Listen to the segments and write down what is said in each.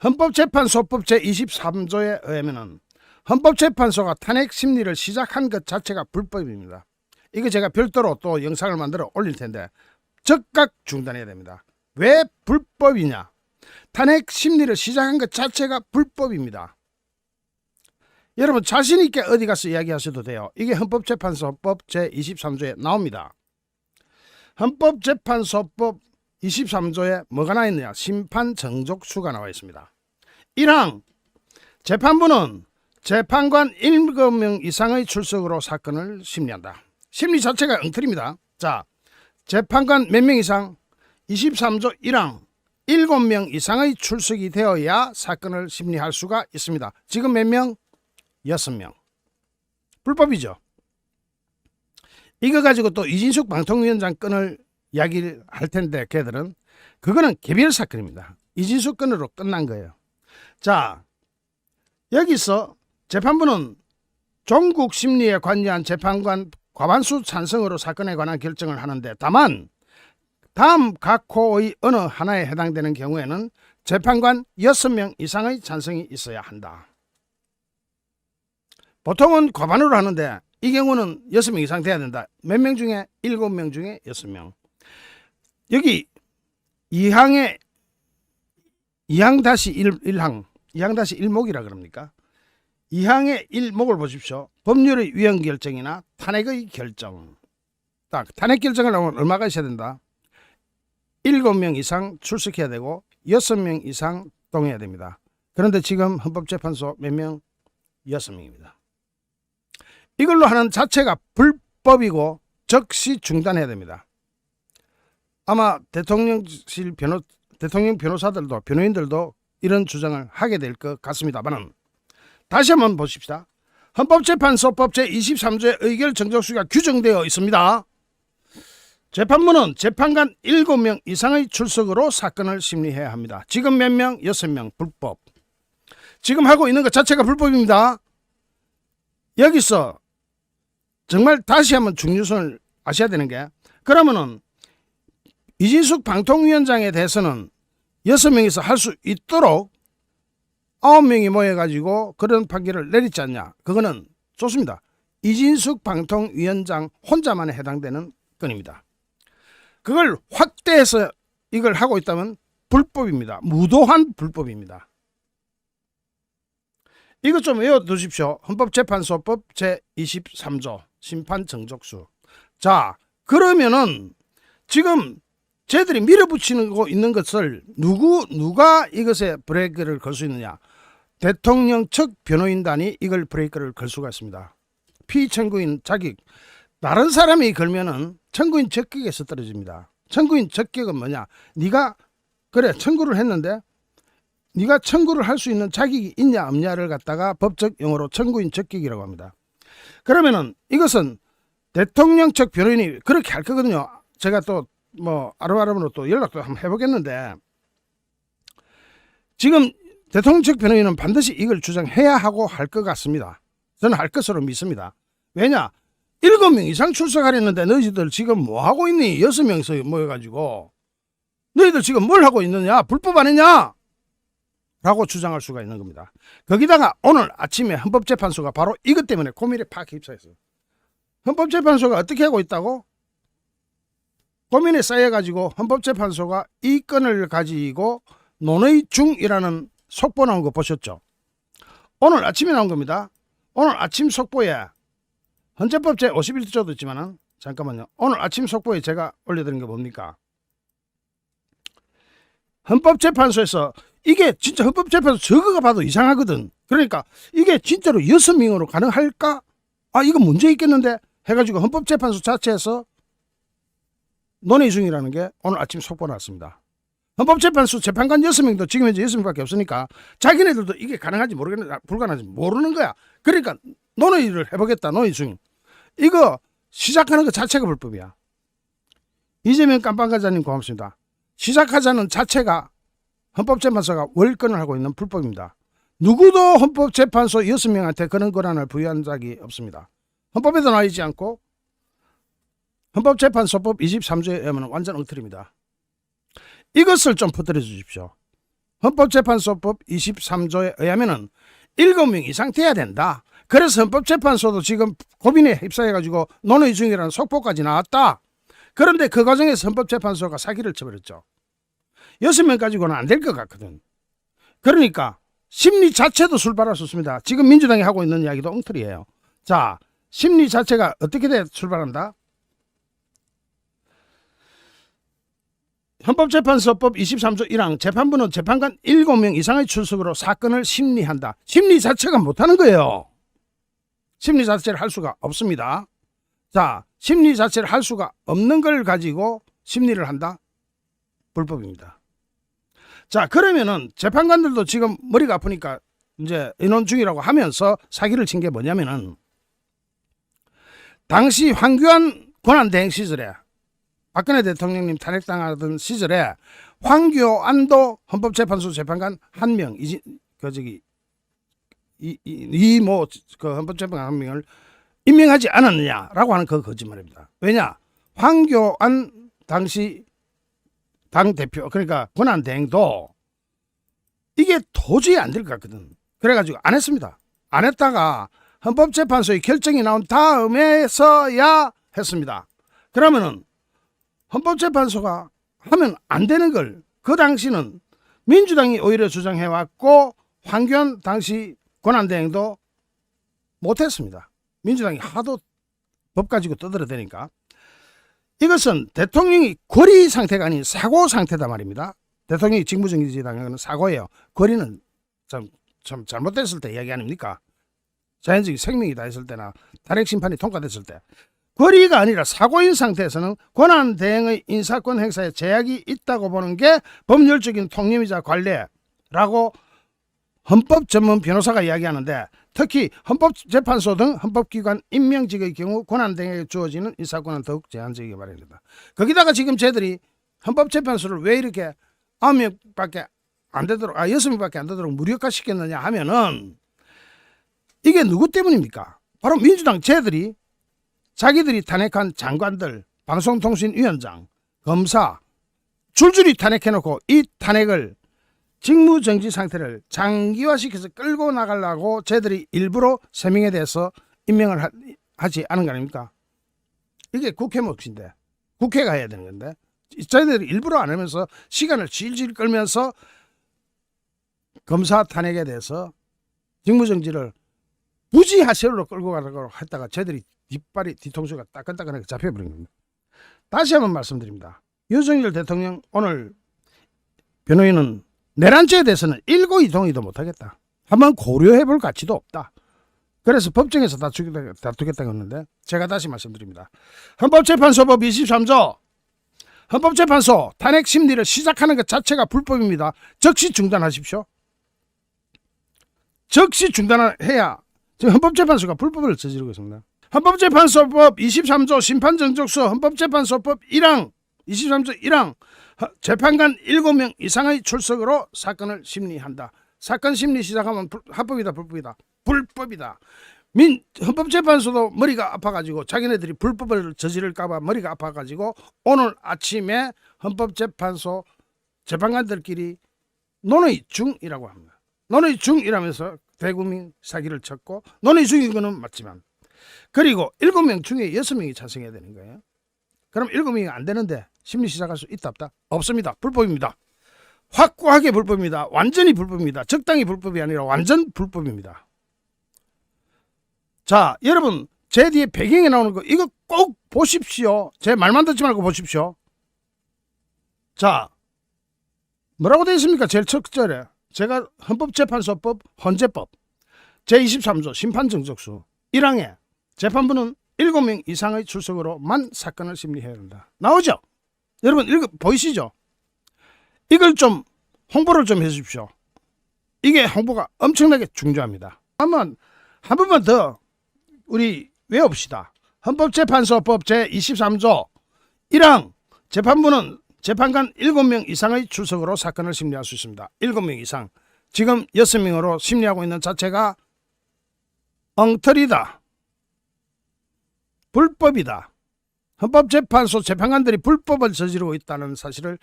헌법재판소법 제23조에 의하면 헌법재판소가 탄핵 심리를 시작한 것 자체가 불법입니다. 이거 제가 별도로 또 영상을 만들어 올릴 텐데 즉각 중단해야 됩니다. 왜 불법이냐? 탄핵 심리를 시작한 것 자체가 불법입니다. 여러분 자신 있게 어디 가서 이야기하셔도 돼요. 이게 헌법재판소법 제23조에 나옵니다. 헌법재판소법 23조에 뭐가 나와 있느냐? 심판 정족수가 나와 있습니다. 1항 재판부는 재판관 7명 이상의 출석으로 사건을 심리한다. 심리 자체가 엉터리입니다. 자, 재판관 몇 명 이상? 23조 1항 7명 이상의 출석이 되어야 사건을 심리할 수가 있습니다. 지금 몇 명? 6명. 불법이죠. 이거 가지고 또 이진숙 방통위원장 건을 이야기를 할 텐데 걔들은 그거는 개별 사건입니다. 이진숙 건으로 끝난 거예요. 자, 여기서 재판부는 종국 심리에 관여한 재판관 과반수 찬성으로 사건에 관한 결정을 하는데 다만 다음 각 호의 어느 하나에 해당되는 경우에는 재판관 6명 이상의 찬성이 있어야 한다. 보통은 과반으로 하는데 이 경우는 6명 이상 돼야 된다. 몇 명 중에? 7명 중에 6명. 여기 2항에 2항-1항 2항-1목이라 그럽니까? 2항의 1목을 보십시오. 법률의 위헌 결정이나 탄핵의 결정. 딱 탄핵 결정을 하면 얼마가 있어야 된다? 7명 이상 출석해야 되고 6명 이상 동의해야 됩니다. 그런데 지금 헌법재판소 몇 명? 6명입니다. 이걸로 하는 자체가 불법이고 즉시 중단해야 됩니다. 아마 대통령 변호사들도 변호인들도 이런 주장을 하게 될 것 같습니다만 다시 한번 보십시다. 헌법재판소법 제23조의 의결 정족수가 규정되어 있습니다. 재판부는 재판관 7명 이상의 출석으로 사건을 심리해야 합니다. 지금 몇 명? 6명. 불법. 지금 하고 있는 것 자체가 불법입니다. 여기서 정말 다시 한번 중요성을 아셔야 되는 게 그러면은 이진숙 방통위원장에 대해서는 6명이서 할 수 있도록 9명이 모여가지고 그런 판결을 내리지 않냐. 그거는 좋습니다. 이진숙 방통위원장 혼자만에 해당되는 건입니다. 그걸 확대해서 이걸 하고 있다면 불법입니다. 무도한 불법입니다. 이것 좀 외워두십시오. 헌법재판소법 제23조 심판정족수. 자, 그러면은 지금 쟤들이 밀어붙이고 있는 것을 누가 이것에 브레이크를 걸 수 있느냐? 대통령 측 변호인단이 이걸 브레이크를 걸 수가 있습니다. 피청구인 자격, 다른 사람이 걸면은 청구인 적격에서 떨어집니다. 청구인 적격은 뭐냐? 네가 그래 청구를 했는데 네가 청구를 할 수 있는 자격이 있냐 없냐를 갖다가 법적 용어로 청구인 적격이라고 합니다. 그러면은 이것은 대통령 측 변호인이 그렇게 할 거거든요. 제가 또 뭐 아름아름으로 또 연락도 한번 해보겠는데 지금 대통령 측 변호인은 반드시 이걸 주장해야 하고 할 것 같습니다. 저는 할 것으로 믿습니다. 왜냐? 7명 이상 출석하려는데 너희들 지금 뭐 하고 있니? 6명서 모여가지고 너희들 지금 뭘 하고 있느냐? 불법 아니냐? 라고 주장할 수가 있는 겁니다. 거기다가 오늘 아침에 헌법재판소가 바로 이것 때문에 고민에 팍 휩싸였어요. 헌법재판소가 어떻게 하고 있다고? 고민에 쌓여가지고 헌법재판소가 이 건을 가지고 논의 중이라는 속보 나온 거 보셨죠? 오늘 아침에 나온 겁니다. 오늘 아침 속보에 헌재법 제51조도 있지만은 잠깐만요. 오늘 아침 속보에 제가 올려드린 게 뭡니까? 헌법재판소에서 이게 진짜 헌법재판소 저거가 봐도 이상하거든. 그러니까 이게 진짜로 6명으로 가능할까? 아 이거 문제 있겠는데 해가지고 헌법재판소 자체에서 논의 중이라는 게 오늘 아침 속보 나왔습니다. 헌법재판소 재판관 6명도 지금 현재 6명밖에 없으니까 자기네들도 이게 가능한지 모르겠는데 불가능한지 모르는 거야. 그러니까 논의를 해보겠다. 논의 중. 이거 시작하는 것 자체가 불법이야. 이재명 깜빵가자님 고맙습니다. 시작하자는 자체가 헌법재판소가 월권을 하고 있는 불법입니다. 누구도 헌법재판소 6명한테 그런 권한을 부여한 적이 없습니다. 헌법에도 나와 있지 않고 헌법재판소법 23조에 의하면 완전 엉터리입니다. 이것을 좀 퍼뜨려 주십시오. 헌법재판소법 23조에 의하면은 7명 이상 돼야 된다. 그래서 헌법재판소도 지금 고민에 휩싸여가지고 논의 중이라는 속보까지 나왔다. 그런데 그 과정에서 헌법재판소가 사기를 쳐버렸죠. 6명 가지고는 안 될 것 같거든. 그러니까 심리 자체도 출발할 수 있습니다. 지금 민주당이 하고 있는 이야기도 엉터리예요. 자, 심리 자체가 어떻게 돼 출발한다? 헌법재판소법 23조 1항 재판부는 재판관 7명 이상의 출석으로 사건을 심리한다. 심리 자체가 못하는 거예요. 심리 자체를 할 수가 없습니다. 자, 심리 자체를 할 수가 없는 걸 가지고 심리를 한다? 불법입니다. 자, 그러면은 재판관들도 지금 머리가 아프니까 이제 인원 중이라고 하면서 사기를 친 게 뭐냐면은 당시 황교안 권한대행 시절에 박근혜 대통령님 탄핵당하던 시절에 황교안도 헌법재판소 재판관 1명, 그 헌법재판관 1명을 임명하지 않았느냐라고 하는 그 거짓말입니다. 왜냐? 황교안 당시 당대표, 그러니까 권한대행도 이게 도저히 안 될 것 같거든. 그래가지고 안 했습니다. 안 했다가 헌법재판소의 결정이 나온 다음에서야 했습니다. 그러면은 헌법재판소가 하면 안 되는 걸 그 당시는 민주당이 오히려 주장해왔고 황교안 당시 권한대행도 못했습니다. 민주당이 하도 법 가지고 떠들어대니까. 이것은 대통령이 권리 상태가 아닌 사고 상태다 말입니다. 대통령이 직무정지당하는 사고예요. 권리는 참 잘못됐을 때 이야기 아닙니까? 자연적인 생명이 다했을 때나 탄핵심판이 통과됐을 때. 권리가 아니라 사고인 상태에서는 권한대행의 인사권 행사에 제약이 있다고 보는 게 법률적인 통념이자 관례라고 헌법 전문 변호사가 이야기하는데, 특히 헌법재판소 등 헌법기관 임명직의 경우 권한대행에게 주어지는 인사권은 더욱 제한적이게 마련입니다. 거기다가 지금 쟤들이 헌법재판소를 왜 이렇게 9명밖에 안 되도록 6명밖에 안 되도록 무력화시켰느냐 하면은 이게 누구 때문입니까? 바로 민주당 쟤들이 자기들이 탄핵한 장관들, 방송통신위원장, 검사 줄줄이 탄핵해놓고 이 탄핵을 직무정지 상태를 장기화시켜서 끌고 나가려고 쟤들이 일부러 3명에 대해서 임명을 하지 않은 거 아닙니까? 이게 국회 몫인데, 국회가 해야 되는 건데 저희들이 일부러 안 하면서 시간을 질질 끌면서 검사 탄핵에 대해서 직무정지를 부지하세로 끌고 가려고 했다가 저희들이 뒤통수가 따끈따끈하게 잡혀버린 겁니다. 다시 한번 말씀드립니다. 윤석열 대통령 오늘 변호인은 내란죄에 대해서는 일고이동의도 못하겠다. 한번 고려해볼 가치도 없다. 그래서 법정에서 다투겠다고 했는데 제가 다시 말씀드립니다. 헌법재판소법 23조 헌법재판소 탄핵 심리를 시작하는 것 자체가 불법입니다. 즉시 중단하십시오. 즉시 중단해야 지금 헌법재판소가 불법을 저지르고 있습니다. 헌법재판소법 23조 심판정적수 헌법재판소법 1항 23조 1항 재판관 7명 이상의 출석으로 사건을 심리한다. 사건 심리 시작하면 합법이다 불법이다? 불법이다. 헌법재판소도 머리가 아파가지고 자기네들이 불법을 저지를까봐 머리가 아파가지고 오늘 아침에 헌법재판소 재판관들끼리 논의 중이라고 합니다. 논의 중이라면서 대국민 사기를 쳤고, 논의 중인 거는 맞지만, 그리고 7명 중에 6명이 찬성해야 되는 거예요. 그럼 7명이 안 되는데 심리 시작할 수 있다 없다? 없습니다. 불법입니다. 확고하게 불법입니다. 완전히 불법입니다. 적당히 불법이 아니라 완전 불법입니다. 자, 여러분 제 뒤에 배경에 나오는 거 이거 꼭 보십시오. 제 말만 듣지 말고 보십시오. 자, 뭐라고 되어 있습니까? 제일 첫 절에 제가 헌법재판소법 헌재법 제23조 심판정적수 1항에 재판부는 7명 이상의 출석으로만 사건을 심리해야 한다. 나오죠? 여러분 이거 보이시죠? 이걸 좀 홍보를 좀 해주십시오. 이게 홍보가 엄청나게 중요합니다. 한 번만 더 우리 외웁시다. 헌법재판소법 제23조 1항 재판부는 재판관 7명 이상의 출석으로 사건을 심리할 수 있습니다. 7명 이상. 지금 6명으로 심리하고 있는 자체가 엉터리다. 불법이다. 헌법재판소 재판관들이 불법을 저지르고 있다는 사실을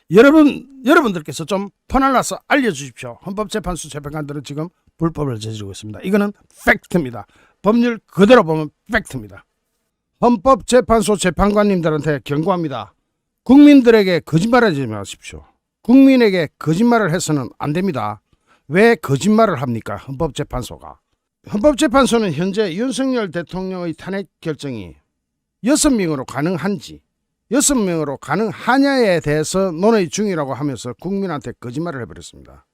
여러분들께서 좀 퍼날라서 알려주십시오. 헌법재판소 재판관들은 지금 불법을 저지르고 있습니다. 이거는 팩트입니다. 법률 그대로 보면 팩트입니다. 헌법재판소 재판관님들한테 경고합니다. 국민들에게 거짓말하지 마십시오. 국민에게 거짓말을 해서는 안 됩니다. 왜 거짓말을 합니까? 헌법재판소가. 헌법재판소는 현재 윤석열 대통령의 탄핵 결정이 6명으로 가능한지 6명으로 가능하냐에 대해서 논의 중이라고 하면서 국민한테 거짓말을 해버렸습니다.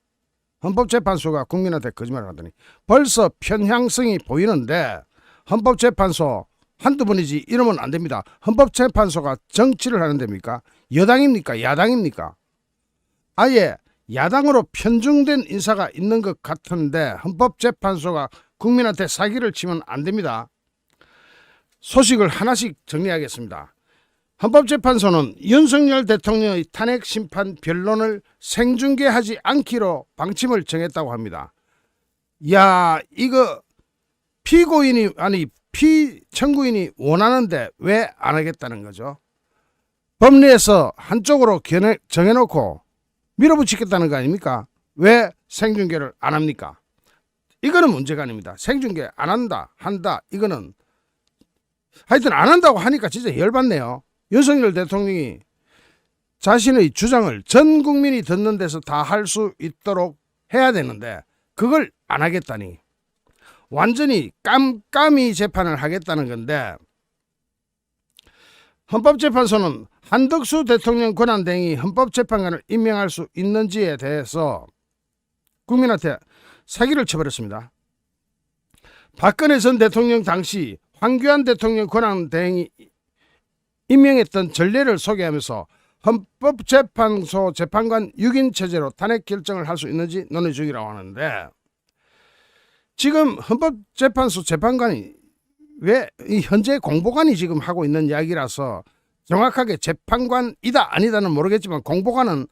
헌법재판소가 국민한테 거짓말을 하더니 벌써 편향성이 보이는데 헌법재판소 한두 번이지 이러면 안 됩니다. 헌법재판소가 정치를 하는 데입니까? 여당입니까? 야당입니까? 아예 야당으로 편중된 인사가 있는 것 같은데 헌법재판소가 국민한테 사기를 치면 안 됩니다. 소식을 하나씩 정리하겠습니다. 헌법재판소는 윤석열 대통령의 탄핵 심판 변론을 생중계하지 않기로 방침을 정했다고 합니다. 야, 이거 피청구인이 원하는데 왜 안 하겠다는 거죠? 법리에서 한쪽으로 정해놓고 밀어붙이겠다는 거 아닙니까? 왜 생중계를 안 합니까? 이거는 문제가 아닙니다. 생중계 안 한다. 이거는 하여튼 안 한다고 하니까 진짜 열받네요. 윤석열 대통령이 자신의 주장을 전 국민이 듣는 데서 다 할 수 있도록 해야 되는데 그걸 안 하겠다니 완전히 깜깜이 재판을 하겠다는 건데, 헌법재판소는 한덕수 대통령 권한대행이 헌법재판관을 임명할 수 있는지에 대해서 국민한테 사기를 쳐버렸습니다. 박근혜 전 대통령 당시 황교안 대통령 권한대행이 임명했던 전례를 소개하면서 헌법재판소 재판관 6인 체제로 탄핵 결정을 할 수 있는지 논의 중이라고 하는데, 지금 헌법재판소 재판관이 왜 현재 공보관이 지금 하고 있는 이야기라서 정확하게 재판관이다 아니다는 모르겠지만 공보관은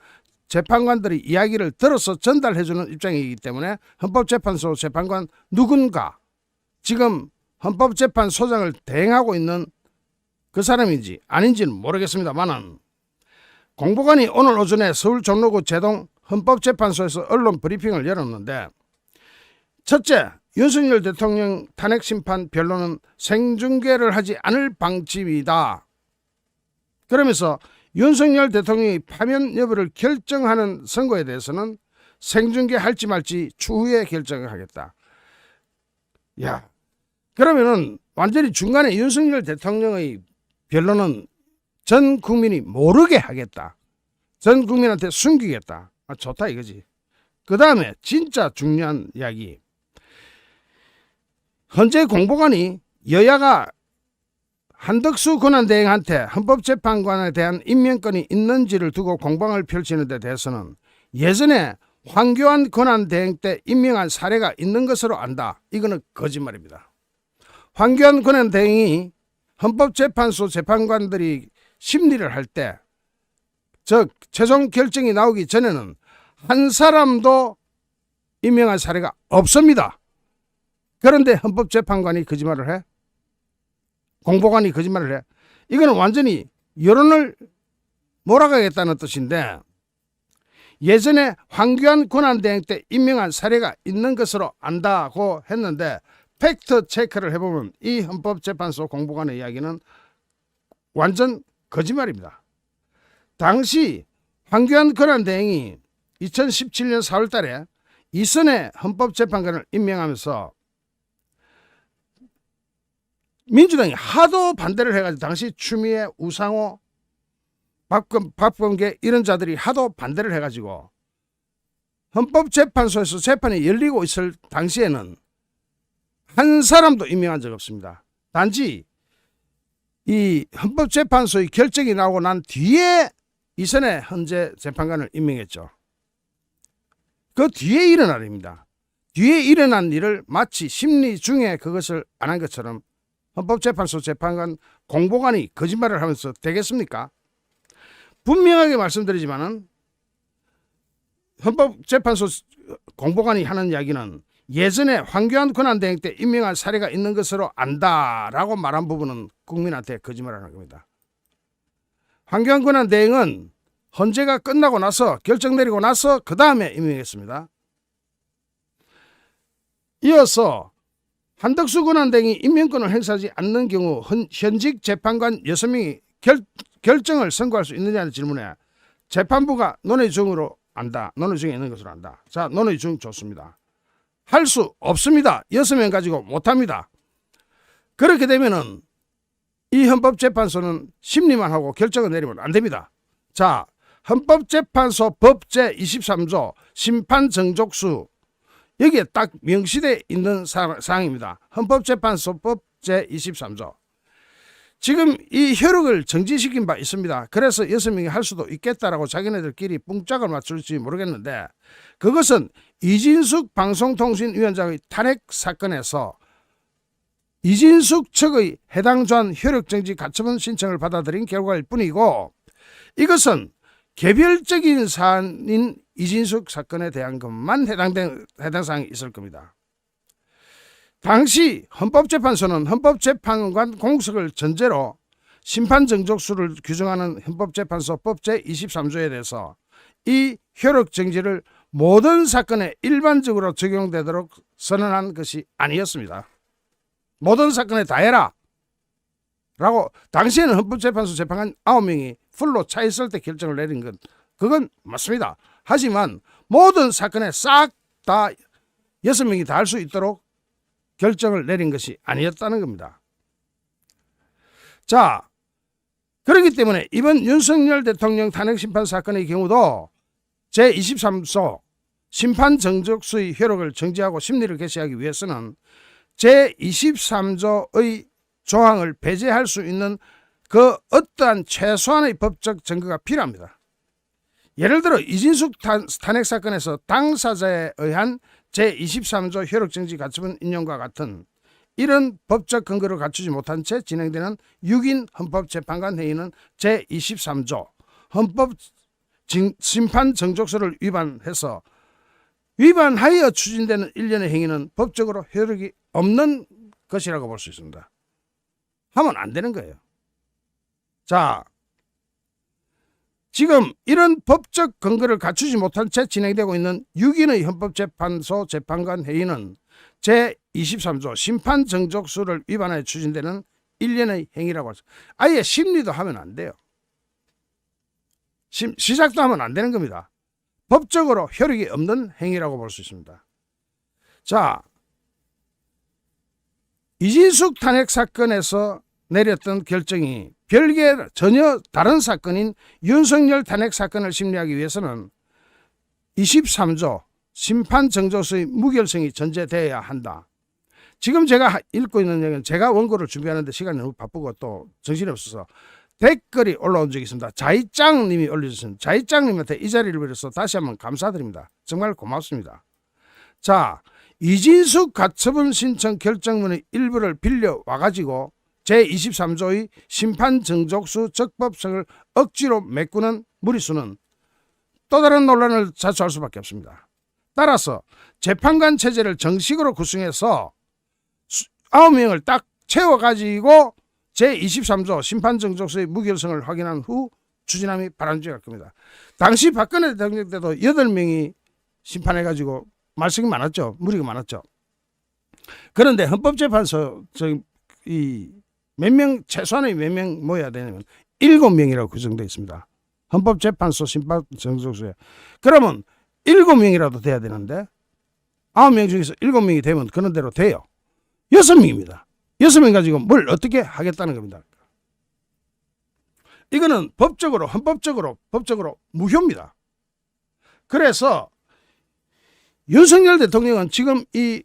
재판관들이 이야기를 들어서 전달해주는 입장이기 때문에 헌법재판소 재판관 누군가 지금 헌법재판소장을 대행하고 있는 그 사람인지 아닌지는 모르겠습니다만은, 공보관이 오늘 오전에 서울 종로구 제동 헌법재판소에서 언론 브리핑을 열었는데, 첫째, 윤석열 대통령 탄핵심판 변론은 생중계를 하지 않을 방침이다. 그러면서 윤석열 대통령이 파면 여부를 결정하는 선거에 대해서는 생중계할지 말지 추후에 결정을 하겠다. 야, 그러면은 완전히 중간에 윤석열 대통령의 변론은 전 국민이 모르게 하겠다. 전 국민한테 숨기겠다. 좋다 이거지. 그 다음에 진짜 중요한 이야기. 현재 공보관이 여야가 한덕수 권한대행한테 헌법재판관에 대한 임명권이 있는지를 두고 공방을 펼치는 데 대해서는 예전에 황교안 권한대행 때 임명한 사례가 있는 것으로 안다. 이거는 거짓말입니다. 황교안 권한대행이 헌법재판소 재판관들이 심리를 할 때, 즉 최종 결정이 나오기 전에는 한 사람도 임명한 사례가 없습니다. 그런데 헌법재판관이 거짓말을 해? 공보관이 거짓말을 해? 이거는 완전히 여론을 몰아가겠다는 뜻인데, 예전에 황교안 권한대행 때 임명한 사례가 있는 것으로 안다고 했는데 팩트 체크를 해보면 이 헌법재판소 공보관의 이야기는 완전 거짓말입니다. 당시 황교안 권한대행이 2017년 4월 달에 이선의 헌법재판관을 임명하면서 민주당이 하도 반대를 해가지고, 당시 추미애, 우상호, 박범계 이런 자들이 하도 반대를 해가지고 헌법재판소에서 재판이 열리고 있을 당시에는 한 사람도 임명한 적 없습니다. 단지 이 헌법재판소의 결정이 나오고 난 뒤에 이선의 헌재 재판관을 임명했죠. 그 뒤에 일어난 일입니다. 뒤에 일어난 일을 마치 심리 중에 그것을 안 한 것처럼 헌법재판소 재판관 공보관이 거짓말을 하면서 되겠습니까? 분명하게 말씀드리지만은 헌법재판소 공보관이 하는 이야기는 예전에 황교안 권한대행 때 임명한 사례가 있는 것으로 안다라고 말한 부분은 국민한테 거짓말을 하는 겁니다. 황교안 권한대행은 헌재가 끝나고 나서 결정 내리고 나서 그 다음에 임명했습니다. 이어서 한덕수 권한대행이 임명권을 행사하지 않는 경우 현직 재판관 6명이 결정을 선고할 수 있느냐는 질문에 재판부가 논의 중으로 안다. 논의 중에 있는 것으로 안다. 자, 논의 중 좋습니다. 할 수 없습니다. 6명 가지고 못합니다. 그렇게 되면은 이 헌법재판소는 심리만 하고 결정을 내리면 안 됩니다. 자, 헌법재판소 법 제23조 심판정족수 여기에 딱 명시되어 있는 사항입니다. 헌법재판소법 제23조. 지금 이 효력을 정지시킨 바 있습니다. 그래서 6명이 할 수도 있겠다라고 자기네들끼리 뿡짝을 맞출지 모르겠는데 그것은 이진숙 방송통신위원장의 탄핵 사건에서 이진숙 측의 해당 조항 효력정지 가처분 신청을 받아들인 결과일 뿐이고 이것은 개별적인 사안인 이진숙 사건에 대한 것만 해당 사항이 있을 겁니다. 당시 헌법재판소는 헌법재판관 공석을 전제로 심판정족수를 규정하는 헌법재판소법 제23조에 대해서 이 효력정지를 모든 사건에 일반적으로 적용되도록 선언한 것이 아니었습니다. 모든 사건에 다 해라 라고 당시에는 헌법재판소 재판관 9명이 풀로 차 있을 때 결정을 내린 건 그건 맞습니다. 하지만 모든 사건에 싹 다 6명이 다 할 수 있도록 결정을 내린 것이 아니었다는 겁니다. 자, 그렇기 때문에 이번 윤석열 대통령 탄핵심판 사건의 경우도 제23조 심판정족수의 효력을 정지하고 심리를 개시하기 위해서는 제23조의 조항을 배제할 수 있는 그 어떠한 최소한의 법적 증거가 필요합니다. 예를 들어 이진숙 탄핵 사건에서 당사자에 의한 제23조 효력정지 가처분 인용과 같은 이런 법적 근거를 갖추지 못한 채 진행되는 6인 헌법재판관 회의는 제23조 헌법 심판 정족서를 위반하여 추진되는 일련의 행위는 법적으로 효력이 없는 것이라고 볼 수 있습니다. 하면 안 되는 거예요. 자, 지금 이런 법적 근거를 갖추지 못한 채 진행되고 있는 6인의 헌법재판소 재판관 회의는 제23조 심판정족수를 위반하여 추진되는 일련의 행위라고 할 수 있습니다. 아예 심리도 하면 안 돼요. 시작도 하면 안 되는 겁니다. 법적으로 효력이 없는 행위라고 볼 수 있습니다. 자, 이진숙 탄핵 사건에서 내렸던 결정이 별개 전혀 다른 사건인 윤석열 탄핵 사건을 심리하기 위해서는 23조 심판정족수의 무결성이 전제되어야 한다. 지금 제가 읽고 있는 얘기는 제가 원고를 준비하는데 시간이 너무 바쁘고 또 정신이 없어서 댓글이 올라온 적이 있습니다. 자이짱님이 올려주신 자이짱님한테 이 자리를 빌어서 다시 한번 감사드립니다. 정말 고맙습니다. 자, 이진숙 가처분 신청 결정문의 일부를 빌려 와가지고 제23조의 심판정족수 적법성을 억지로 메꾸는 무리수는 또 다른 논란을 자초할 수밖에 없습니다. 따라서 재판관 체제를 정식으로 구성해서 9명을 딱 채워가지고 제23조 심판정족수의 무결성을 확인한 후 추진함이 바람직할 겁니다. 당시 박근혜 대통령 때도 8명이 심판해가지고 말썽이 많았죠. 무리가 많았죠. 그런데 헌법재판소 몇 명, 최소한의 몇 명 모여야 되냐면 7명이라고 규정되어 있습니다. 헌법재판소 심판정족수에. 그러면 7명이라도 돼야 되는데 9명 중에서 7명이 되면 그런 대로 돼요. 6명입니다. 6명 가지고 뭘 어떻게 하겠다는 겁니다. 이거는 헌법적으로 무효입니다. 그래서 윤석열 대통령은 지금 이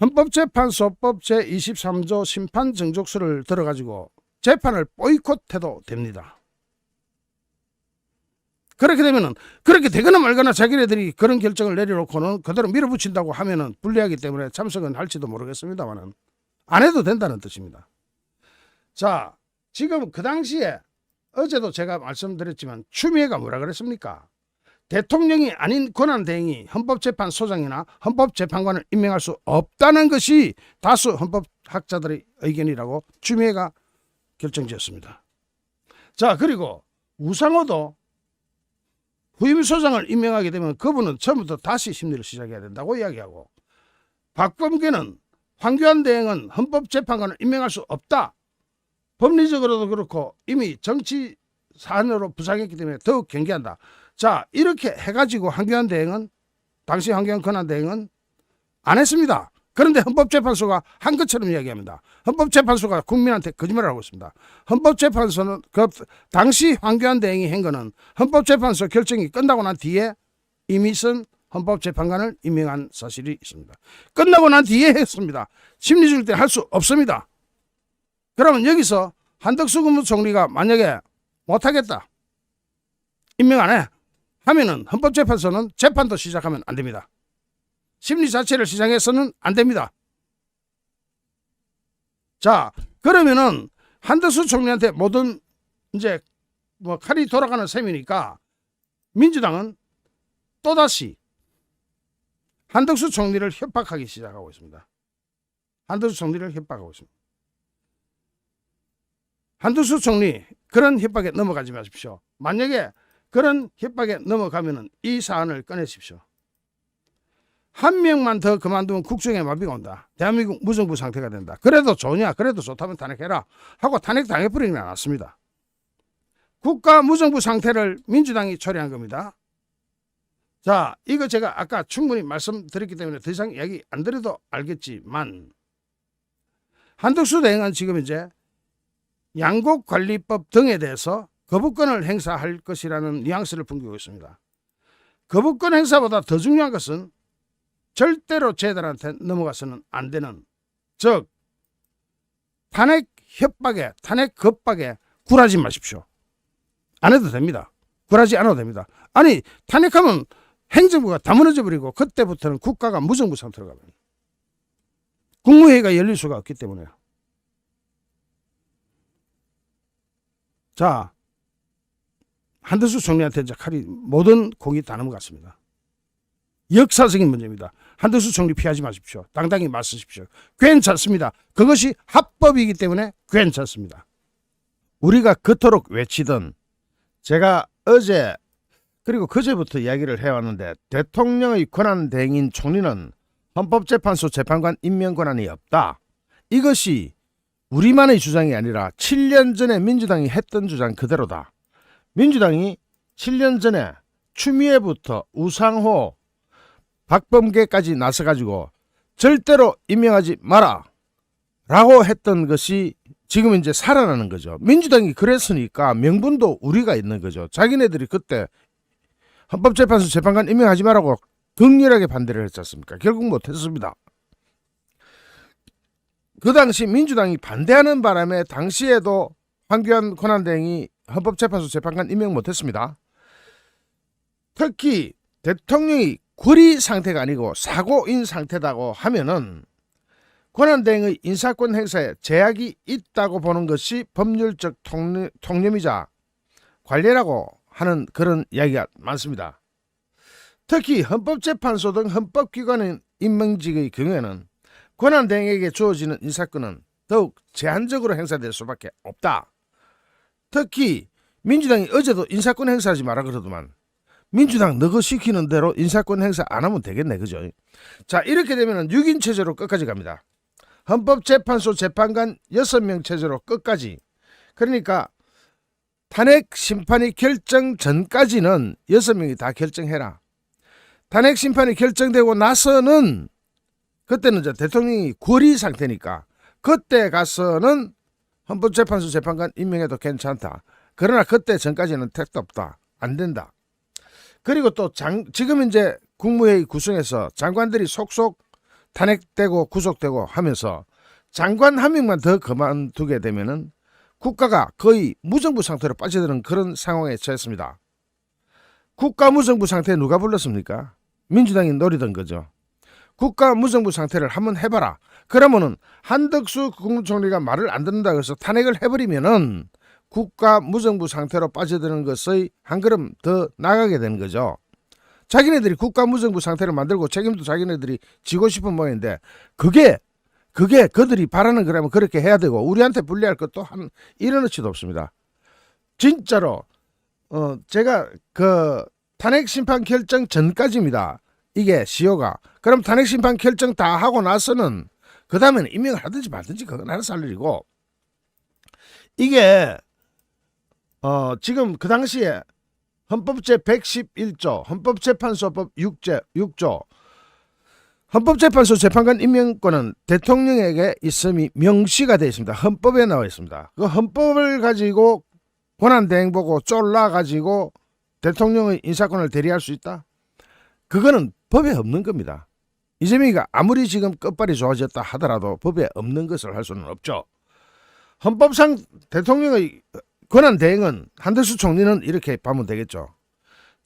헌법재판소법 제23조 심판정족수를 들어가지고 재판을 보이콧해도 됩니다. 그렇게 되면은 그렇게 되거나 말거나 자기네들이 그런 결정을 내려놓고는 그대로 밀어붙인다고 하면은 불리하기 때문에 참석은 할지도 모르겠습니다만은 안 해도 된다는 뜻입니다. 자, 지금 그 당시에 어제도 제가 말씀드렸지만 추미애가 뭐라 그랬습니까? 대통령이 아닌 권한대행이 헌법재판소장이나 헌법재판관을 임명할 수 없다는 것이 다수 헌법학자들의 의견이라고 추미애가 결정지었습니다. 자, 그리고 우상호도 후임소장을 임명하게 되면 그분은 처음부터 다시 심리를 시작해야 된다고 이야기하고, 박범계는 황교안 대행은 헌법재판관을 임명할 수 없다. 법리적으로도 그렇고 이미 정치 사안으로 부상했기 때문에 더욱 경계한다. 자, 이렇게 해가지고 황교안 대행은, 당시 황교안 권한대행은 안 했습니다. 그런데 헌법재판소가 한 것처럼 이야기합니다. 헌법재판소가 국민한테 거짓말을 하고 있습니다. 헌법재판소는 그 당시 황교안 대행이 한 거는 헌법재판소 결정이 끝나고 난 뒤에 이미선 헌법재판관을 임명한 사실이 있습니다. 끝나고 난 뒤에 했습니다. 심리줄 때 할 수 없습니다. 그러면 여기서 한덕수 국무총리가 만약에 못하겠다, 임명 안 해 하면은 헌법재판소는 재판도 시작하면 안 됩니다. 심리 자체를 시작해서는 안 됩니다. 자, 그러면은 한덕수 총리한테 모든 이제 뭐 칼이 돌아가는 셈이니까 민주당은 또다시 한덕수 총리를 협박하기 시작하고 있습니다. 한덕수 총리를 협박하고 있습니다. 한덕수 총리, 그런 협박에 넘어가지 마십시오. 만약에 그런 협박에 넘어가면은 이 사안을 꺼내십시오. 한 명만 더 그만두면 국정에 마비가 온다. 대한민국 무정부 상태가 된다. 그래도 좋냐? 그래도 좋다면 탄핵해라 하고 탄핵 당해버리는 게 낫습니다. 국가 무정부 상태를 민주당이 초래한 겁니다. 자, 이거 제가 아까 충분히 말씀드렸기 때문에 더 이상 이야기 안 드려도 알겠지만, 한덕수 대행은 지금 이제 양곡관리법 등에 대해서 거부권을 행사할 것이라는 뉘앙스를 풍기고 있습니다. 거부권 행사보다 더 중요한 것은 절대로 쟤들한테 넘어가서는 안 되는, 즉 탄핵 협박에, 탄핵 겁박에 굴하지 마십시오. 안 해도 됩니다. 굴하지 않아도 됩니다. 아니, 탄핵하면 행정부가 다 무너져 버리고 그때부터는 국가가 무정부 상태로 가면 국무회의가 열릴 수가 없기 때문에요. 자, 한덕수 총리한테 이제 칼이, 모든 공이 다 넘어갔습니다. 역사적인 문제입니다. 한덕수 총리 피하지 마십시오. 당당히 맞서십시오. 괜찮습니다. 그것이 합법이기 때문에 괜찮습니다. 우리가 그토록 외치던, 제가 어제 그리고 그제부터 이야기를 해왔는데, 대통령의 권한 대행인 총리는 헌법재판소 재판관 임명 권한이 없다. 이것이 우리만의 주장이 아니라 7년 전에 민주당이 했던 주장 그대로다. 민주당이 7년 전에 추미애부터 우상호, 박범계까지 나서가지고 절대로 임명하지 마라 라고 했던 것이 지금 이제 살아나는 거죠. 민주당이 그랬으니까 명분도 우리가 있는 거죠. 자기네들이 그때 헌법재판소 재판관 임명하지 말라고 격렬하게 반대를 했지 않습니까? 결국 못했습니다. 그 당시 민주당이 반대하는 바람에 당시에도 황교안 권한대행이 헌법재판소 재판관 임명 못했습니다. 특히 대통령이 권리 상태가 아니고 사고인 상태다고 하면은 권한대행의 인사권 행사에 제약이 있다고 보는 것이 법률적 통념이자 관례라고 하는 그런 이야기가 많습니다. 특히 헌법재판소 등 헌법기관의 임명직의 경우에는 권한대행에게 주어지는 인사권은 더욱 제한적으로 행사될 수밖에 없다. 특히 민주당이 어제도 인사권 행사하지 마라 그러더만, 민주당 너거 시키는 대로 인사권 행사 안 하면 되겠네, 그죠? 자, 이렇게 되면 6인 체제로 끝까지 갑니다. 헌법재판소 재판관 6명 체제로 끝까지. 그러니까 탄핵 심판이 결정 전까지는 6명이 다 결정해라. 탄핵 심판이 결정되고 나서는, 그때는 이제 대통령이 권리 상태니까 그때 가서는 헌법재판소 재판관 임명해도 괜찮다. 그러나 그때 전까지는 택도 없다. 안 된다. 그리고 또 지금 이제 국무회의 구성에서 장관들이 속속 탄핵되고 구속되고 하면서 장관 한 명만 더 그만두게 되면은 국가가 거의 무정부 상태로 빠져드는 그런 상황에 처했습니다. 국가 무정부 상태에 누가 불렀습니까? 민주당이 노리던 거죠. 국가 무정부 상태를 한번 해봐라. 그러면은 한덕수 국무총리가 말을 안 듣는다 그래서 탄핵을 해버리면은 국가 무정부 상태로 빠져드는 것의 한 걸음 더 나가게 되는 거죠. 자기네들이 국가 무정부 상태를 만들고 책임도 자기네들이 지고 싶은 모양인데, 그게 그들이 바라는 거라면 그렇게 해야 되고, 우리한테 불리할 것도 한 1원어치도 없습니다. 진짜로 제가 그 탄핵 심판 결정 전까지입니다. 이게 시효가. 그럼 탄핵 심판 결정 다 하고 나서는 그 다음에는 임명을 하든지 말든지 그건 알아서 할 일이고, 이게 지금 그 당시에 헌법제 111조, 헌법재판소법 6조, 헌법재판소 재판관 임명권은 대통령에게 있음이 명시가 되어 있습니다. 헌법에 나와 있습니다. 그 헌법을 가지고 권한대행 보고 쫄라가지고 대통령의 인사권을 대리할 수 있다? 그거는 법에 없는 겁니다. 이재명이가 아무리 지금 끝발이 좋아졌다 하더라도 법에 없는 것을 할 수는 없죠. 헌법상 대통령의 권한대행은 한덕수 총리는 이렇게 보면 되겠죠.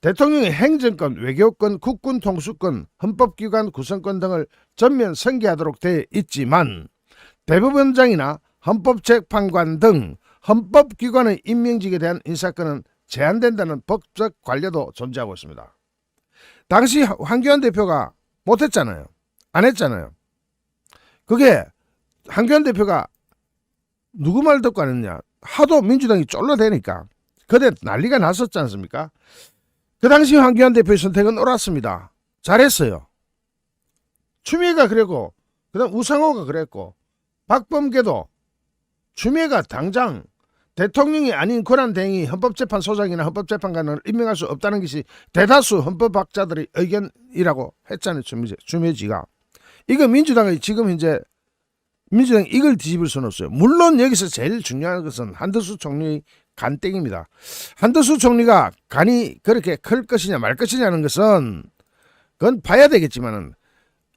대통령의 행정권, 외교권, 국군 통수권, 헌법기관 구성권 등을 전면 승계하도록 되어 있지만 대법원장이나 헌법재판관 등 헌법기관의 임명직에 대한 인사권은 제한된다는 법적 관료도 존재하고 있습니다. 당시 황교안 대표가 못했잖아요. 안 했잖아요. 그게 황교안 대표가 누구 말 듣고 안 했냐. 하도 민주당이 쫄라대니까 그때 난리가 났었지 않습니까? 그 당시 황교안 대표의 선택은 옳았습니다. 잘했어요. 추미애가 그랬고, 그 다음 우상호가 그랬고, 박범계도 추미애가 당장 대통령이 아닌 권한대행이 헌법재판소장이나 헌법재판관을 임명할 수 없다는 것이 대다수 헌법학자들의 의견이라고 했잖아요. 추미애지가. 이거 민주당이 지금 현재 민주당이 이걸 뒤집을 수는 없어요. 물론 여기서 제일 중요한 것은 한덕수 총리의 간땡입니다. 한덕수 총리가 간이 그렇게 클 것이냐 말 것이냐는 것은 그건 봐야 되겠지만은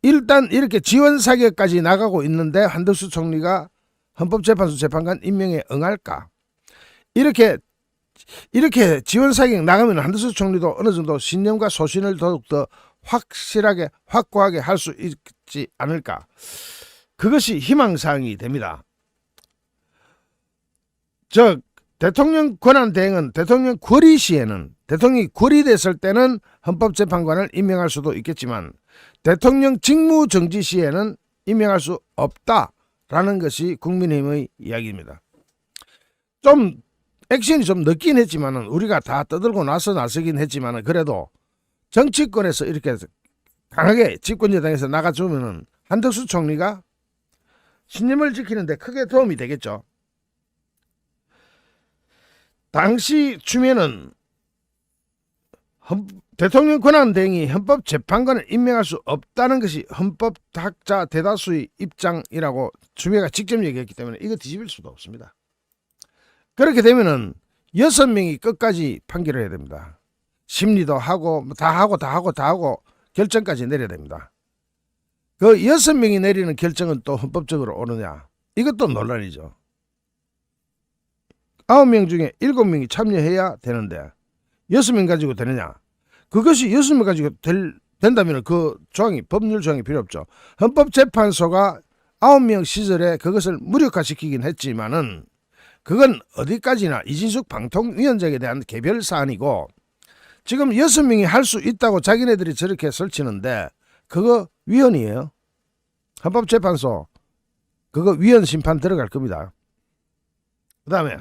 일단 이렇게 지원 사격까지 나가고 있는데 한덕수 총리가 헌법재판소 재판관 임명에 응할까? 이렇게 지원 사격 나가면 한덕수 총리도 어느 정도 신념과 소신을 더욱더 확실하게 확고하게 할 수 있지 않을까? 그것이 희망사항이 됩니다. 대통령 권한대행은 대통령 권리 시에는, 대통령이 권리됐을 때는 헌법재판관을 임명할 수도 있겠지만 대통령 직무정지 시에는 임명할 수 없다라는 것이 국민의힘의 이야기입니다. 좀 액션이 좀 늦긴 했지만은 우리가 다 떠들고 나서긴 했지만은 그래도 정치권에서 이렇게 강하게 집권여당에서 나가주면은 한덕수 총리가 신념을 지키는데 크게 도움이 되겠죠. 당시 추미애는 대통령 권한대행이 헌법재판관을 임명할 수 없다는 것이 헌법학자 대다수의 입장이라고 추미애가 직접 얘기했기 때문에 이거 뒤집을 수도 없습니다. 그렇게 되면은 6명이 끝까지 판결을 해야 됩니다. 심리도 하고 다 하고 결정까지 내려야 됩니다. 그 6명이 내리는 결정은 또 헌법적으로 옳으냐? 이것도 논란이죠. 9명 중에 7명이 참여해야 되는데 6명 가지고 되느냐? 그것이 6명 가지고 된다면 그 조항이, 법률 조항이 필요 없죠. 헌법재판소가 9명 시절에 그것을 무력화시키긴 했지만은 그건 어디까지나 이진숙 방통위원장에 대한 개별 사안이고, 지금 6명이 할 수 있다고 자기네들이 저렇게 설치는데 그거 위헌이에요. 헌법재판소 그거 위헌 심판 들어갈 겁니다. 그 다음에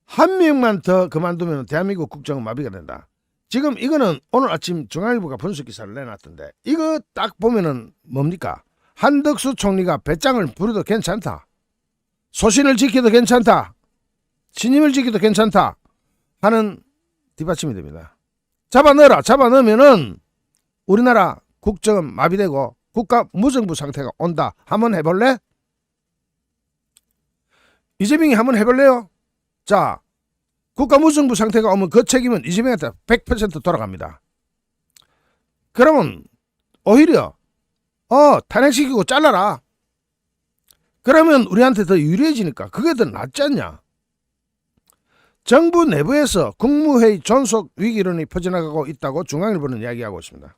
한 명만 더 그만두면 대한민국 국정은 마비가 된다. 지금 이거는 오늘 아침 중앙일보가 분석 기사를 내놨던데 이거 딱 보면은 뭡니까? 한덕수 총리가 배짱을 부려도 괜찮다. 소신을 지켜도 괜찮다. 신임을 지켜도 괜찮다. 하는 뒷받침이 됩니다. 잡아넣으면은 우리나라 국정은 마비되고 국가 무정부 상태가 온다. 한번 해볼래? 이재명이 한번 해볼래요? 자, 국가 무정부 상태가 오면 그 책임은 이재명한테 100% 돌아갑니다. 그러면 오히려 탄핵시키고 잘라라. 그러면 우리한테 더 유리해지니까 그게 더 낫지 않냐. 정부 내부에서 국무회의 존속 위기론이 퍼져나가고 있다고 중앙일보는 이야기하고 있습니다.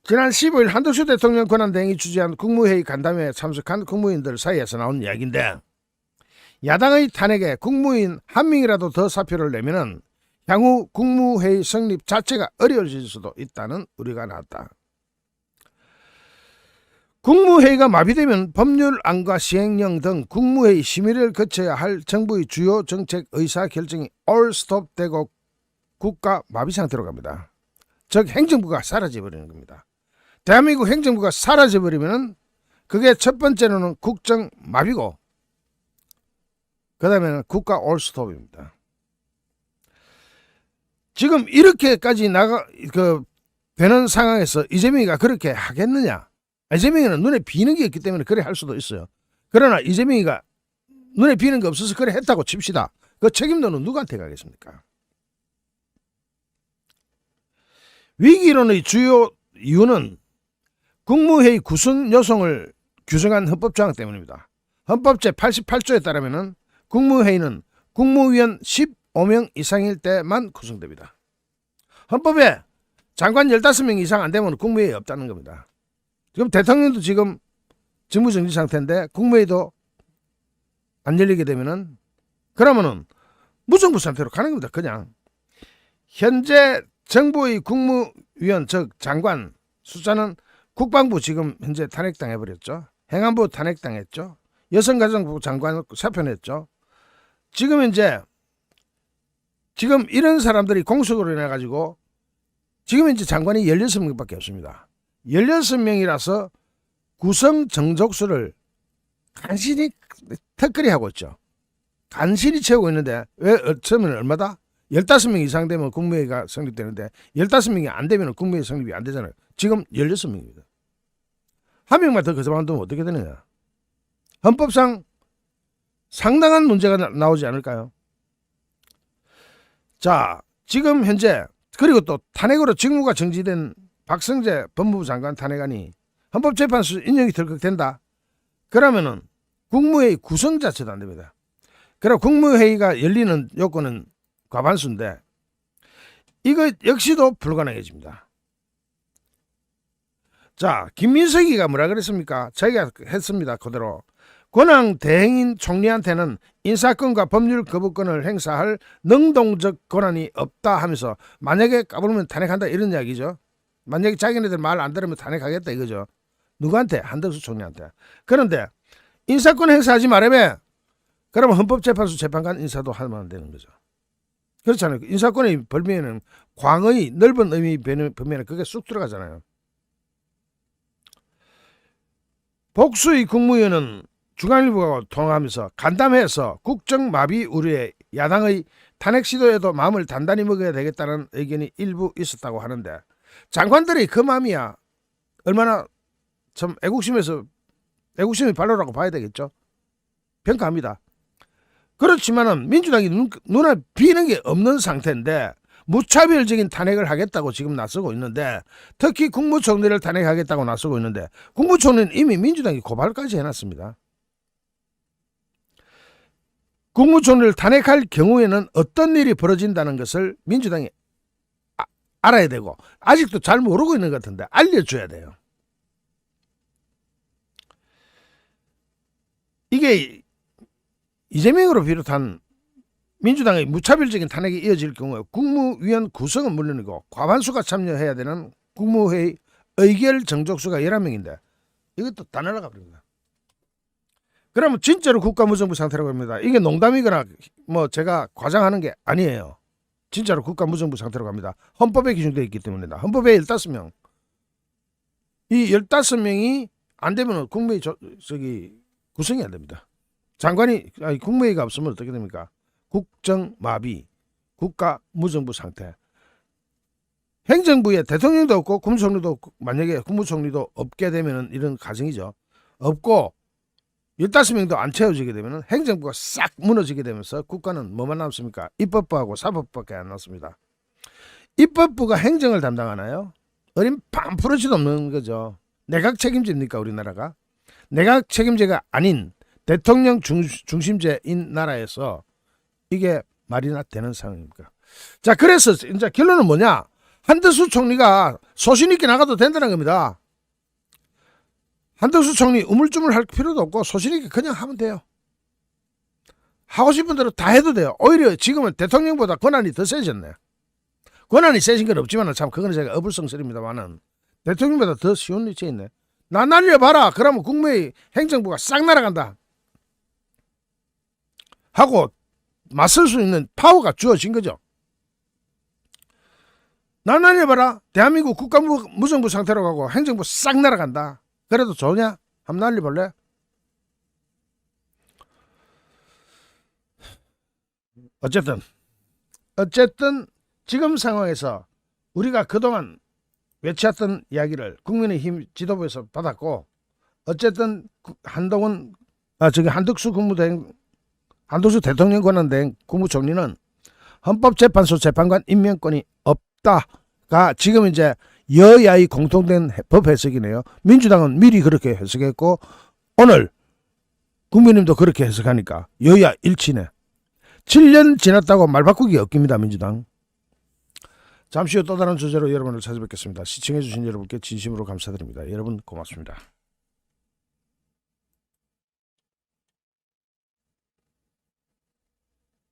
지난 15일 한덕수 대통령 권한대행이 주재한 국무회의 간담회에 참석한 국무위원들 사이에서 나온 이야기인데, 야당의 탄핵에 국무위원 한 명이라도 더 사표를 내면은 향후 국무회의 성립 자체가 어려워질 수도 있다는 우려가 나왔다. 국무회의가 마비되면 법률안과 시행령 등 국무회의 심의를 거쳐야 할 정부의 주요 정책 의사결정이 올스톱되고 국가 마비 상태로 갑니다. 즉 행정부가 사라져버리는 겁니다. 대한민국 행정부가 사라져버리면 그게 첫 번째로는 국정 마비고 그 다음에는 국가 올스톱입니다. 지금 이렇게까지 되는 상황에서 이재명이가 그렇게 하겠느냐? 이재명이는 눈에 비는 게 있기 때문에 그래 할 수도 있어요. 그러나 이재명이가 눈에 비는 게 없어서 그래 했다고 칩시다. 그 책임도는 누구한테 가겠습니까? 위기론의 주요 이유는 국무회의 구성 요성을 규정한 헌법조항 때문입니다. 헌법 제88조에 따르면 국무회의는 국무위원 15명 이상일 때만 구성됩니다. 헌법에 장관 15명 이상 안 되면 국무회의 없다는 겁니다. 지금 대통령도 지금 직무정지 상태인데 국무회의도 안 열리게 되면은 그러면은 무정부 상태로 가는 겁니다. 그냥 현재 정부의 국무위원 즉 장관 숫자는 국방부 지금 현재 탄핵당해버렸죠. 행안부 탄핵당했죠. 여성가정부 장관 사표냈죠. 지금 이런 사람들이 공석으로 인해 가지고 지금 이제 장관이 16명밖에 없습니다. 16명이라서 구성 정족수를 간신히 턱걸이 하고 있죠. 간신히 채우고 있는데 왜 처음에는 얼마다? 15명 이상 되면 국무회의가 성립되는데 15명이 안 되면 국무회의 성립이 안 되잖아요. 지금 16명입니다. 한 명만 더 그만두면 어떻게 되느냐? 헌법상 상당한 문제가 나오지 않을까요? 자, 지금 현재 그리고 또 탄핵으로 직무가 정지된 박성재 법무부 장관 탄핵안이 헌법재판소 인용이 덜컥된다. 그러면은 국무회의 구성 자체도 안 됩니다. 그럼 국무회의가 열리는 요건은 과반수인데 이거 역시도 불가능해집니다. 자, 김민석이가 뭐라 그랬습니까? 자기가 했습니다. 그대로. 권한 대행인 총리한테는 인사권과 법률 거부권을 행사할 능동적 권한이 없다 하면서 만약에 까불면 탄핵한다 이런 이야기죠. 만약에 자기네들 말 안 들으면 탄핵하겠다 이거죠. 누구한테? 한덕수 총리한테. 그런데 인사권 행사하지 말아매. 그러면 헌법재판소 재판관 인사도 하면 안 되는 거죠. 그렇잖아요. 인사권의 범위에는 광의 넓은 의미 범위에는 그게 쑥 들어가잖아요. 복수의 국무위원은 중앙일보와 통화하면서 간담회에서 국정마비 우려에 야당의 탄핵 시도에도 마음을 단단히 먹어야 되겠다는 의견이 일부 있었다고 하는데 장관들이 그 마음이야 얼마나 참 애국심이 발로라고 봐야 되겠죠. 평가합니다. 그렇지만은 민주당이 눈에 비는 게 없는 상태인데 무차별적인 탄핵을 하겠다고 지금 나서고 있는데 특히 국무총리를 탄핵하겠다고 나서고 있는데 국무총리는 이미 민주당이 고발까지 해놨습니다. 국무총리를 탄핵할 경우에는 어떤 일이 벌어진다는 것을 민주당이 알아야 되고 아직도 잘 모르고 있는 것 같은데 알려줘야 돼요. 이게 이재명으로 비롯한 민주당의 무차별적인 탄핵이 이어질 경우에 국무위원 구성은 물론이고 과반수가 참여해야 되는 국무회의 의결 정족수가 11명인데 이것도 다 날아가 버립니다. 그러면 진짜로 국가무정부 상태라고 합니다. 이게 농담이거나 뭐 제가 과장하는 게 아니에요. 진짜로 국가무정부 상태로 갑니다. 헌법에 기준되어 있기 때문이다. 헌법에 15명. 이 15명이 안 되면 국무회의 구성이 안 됩니다. 국무회의가 없으면 어떻게 됩니까? 국정마비, 국가무정부 상태. 행정부에 대통령도 없고 국무총리도 없고 만약에 국무총리도 없게 되면 이런 가정이죠. 없고 15명도 안 채워지게 되면 행정부가 싹 무너지게 되면서 국가는 뭐만 남습니까? 입법부하고 사법부밖에 안 남습니다. 입법부가 행정을 담당하나요? 어린 팜프러지도 없는 거죠. 내각 책임제입니까 우리나라가? 내각 책임제가 아닌 대통령 중심제인 나라에서 이게 말이나 되는 상황입니까? 자, 그래서 이제 결론은 뭐냐? 한덕수 총리가 소신 있게 나가도 된다는 겁니다. 한덕수 총리 우물쭈물할 필요도 없고 소신 있게 그냥 하면 돼요. 하고 싶은 대로 다 해도 돼요. 오히려 지금은 대통령보다 권한이 더 세졌네. 권한이 세진 건 없지만 참 그건 제가 어불성설입니다만은 대통령보다 더 쉬운 위치에 있네. 나 날려봐라. 그러면 국무회의 행정부가 싹 날아간다 하고 맞설 수 있는 파워가 주어진 거죠. 나 날려봐라. 대한민국 국가무정부 상태로 가고 행정부 싹 날아간다. 그래도 좋냐? 한번 날려볼래? 어쨌든 지금 상황에서 우리가 그동안 외쳤던 이야기를 국민의힘 지도부에서 받았고, 어쨌든 한덕수 대통령 권한대행 국무총리는 헌법재판소 재판관 임명권이 없다가 지금 이제 여야의 공통된 법 해석이네요. 민주당은 미리 그렇게 해석했고 오늘 국민의힘도 그렇게 해석하니까 여야 일치네. 7년 지났다고 말 바꾸기 없깁니다. 민주당. 잠시 후 또 다른 주제로 여러분을 찾아뵙겠습니다. 시청해주신 여러분께 진심으로 감사드립니다. 여러분 고맙습니다.